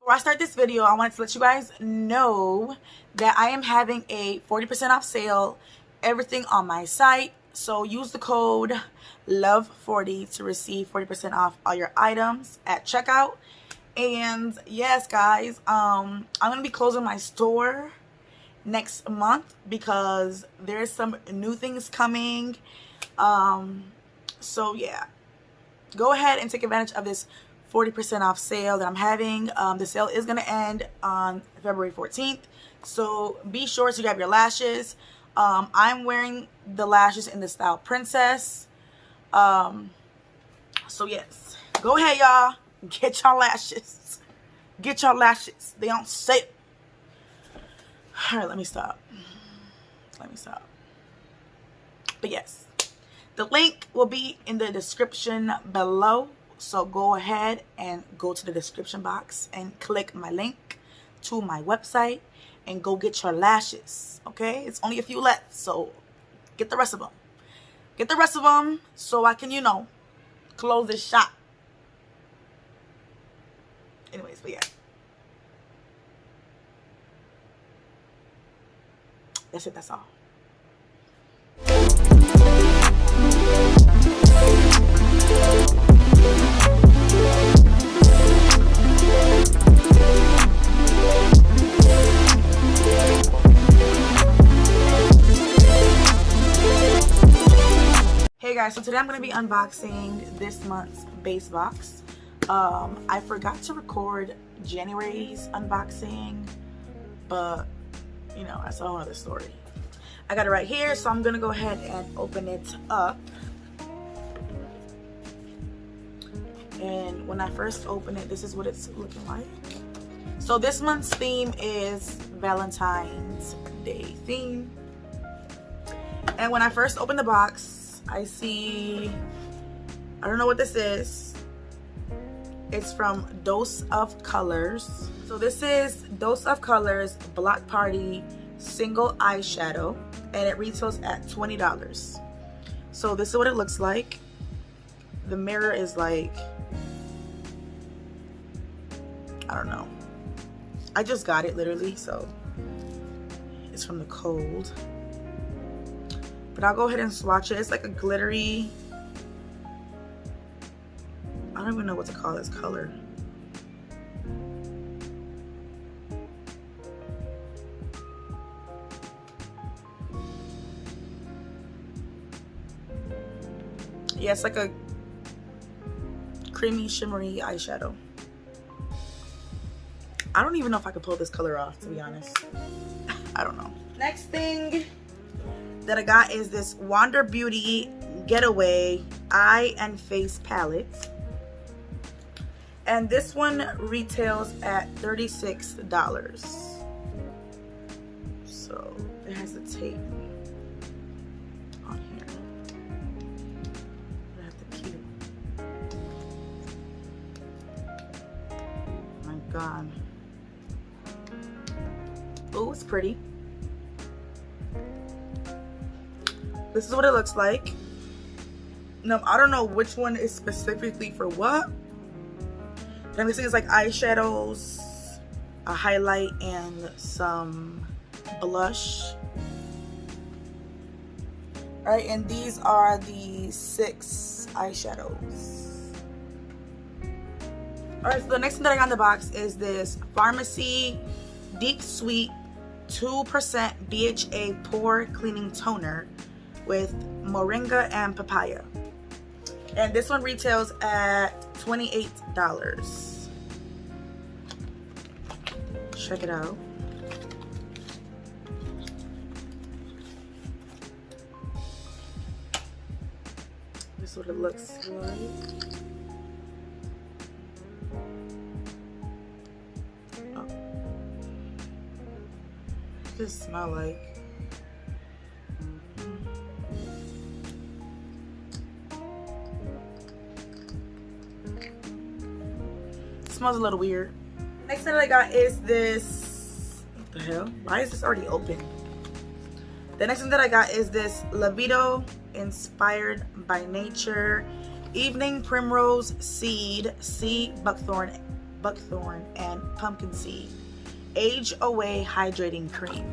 Before I start this video, I wanted to let you guys know that I am having a 40% off sale, everything on my site. So use the code LOVE40 to receive 40% off all your items at checkout. And yes, guys, I'm gonna be closing my store next month because there's some new things coming. So yeah, go ahead and take advantage of this 40% off sale that I'm having. The sale is going to end on February 14th. So be sure to grab your lashes. I'm wearing the lashes in the style Princess. So yes, go ahead, y'all. Get your lashes. Get your lashes. They on sale. All right, let me stop. But yes, the link will be in the description below. So go ahead and go to the description box and click my link to my website and go get your lashes. Okay, it's only a few left, so get the rest of them. Get the rest of them so I can, you know, close this shop. Anyways, but yeah, that's it. That's all. Hey guys, so today I'm going to be unboxing this month's base box. I forgot to record January's unboxing, but you know, that's a whole other story. I got it right here, so I'm going to go ahead and open it up. And when I first open it, this is what it's looking like. So this month's theme is Valentine's Day theme. And when I first opened the box, I see, I don't know what this is. It's from Dose of Colors. So this is Dose of Colors Block Party Single Eyeshadow, and it retails at $20. So this is what it looks like. The mirror is like, I don't know. I just got it literally, so it's from the cold. But I'll go ahead and swatch it. It's like a glittery, I don't even know what to call this color. Yeah, it's like a creamy, shimmery eyeshadow. I don't even know if I could pull this color off, to be honest. I don't know. Next thing that I got is this Wander Beauty Getaway Eye and Face Palette. And this one retails at $36. So it has the tape on here. I have the cue. Oh my God. Oh, it's pretty. This is what it looks like. Now, I don't know which one is specifically for what. I'm guessing it's like eyeshadows, a highlight, and some blush. Alright, and these are the 6 eyeshadows. Alright, so the next thing that I got in the box is this Pharmacy Deep Sweet 2% BHA Pore Cleaning Toner with moringa and papaya. And this one retails at $28. Check it out. This is what it looks like. Oh. What does it smell like? Smells a little weird. Next thing that I got is this, what the hell? Why is this already open? The next thing that I got is this Levito Inspired by Nature Evening Primrose Seed Sea Buckthorn buckthorn, and pumpkin seed. Age Away Hydrating Cream.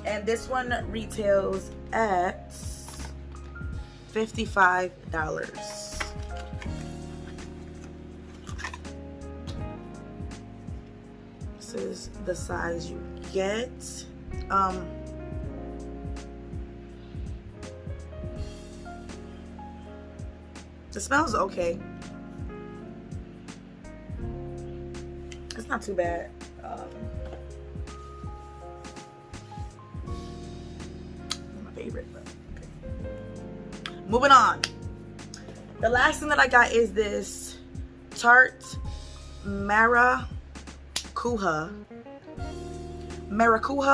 And this one retails at $55. This is the size you get. It smells okay. It's not too bad. My favorite, but okay. Moving on. The last thing that I got is this Tarte Maracuja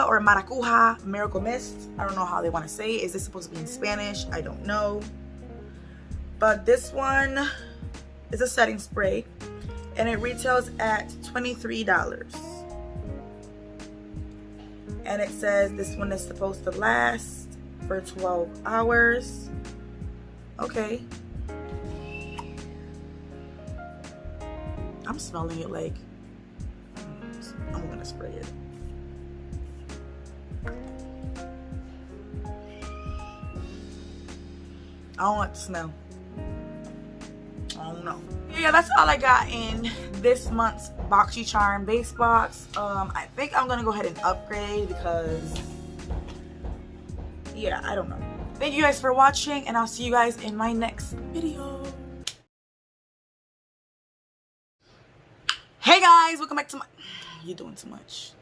or Maracuja Miracle Mist. I don't know how they want to say it. Is this supposed to be in Spanish? I don't know. But this one is a setting spray, and it retails at $23. And it says this one is supposed to last for 12 hours. Okay. I'm smelling it like I'm gonna spray it. I don't like the smell. I don't know. Yeah, that's all I got in this month's Boxycharm base box. I think I'm gonna go ahead and upgrade because, yeah, I don't know. Thank you guys for watching, and I'll see you guys in my next video. Hey guys, welcome back to my... You're doing too much.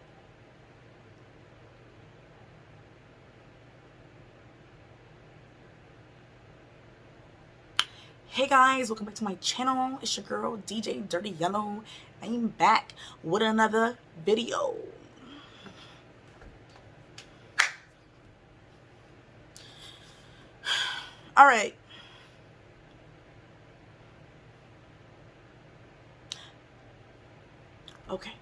Hey guys, welcome back to my channel. It's your girl DJ Dirty Yellow. I'm back with another video. All right. Okay.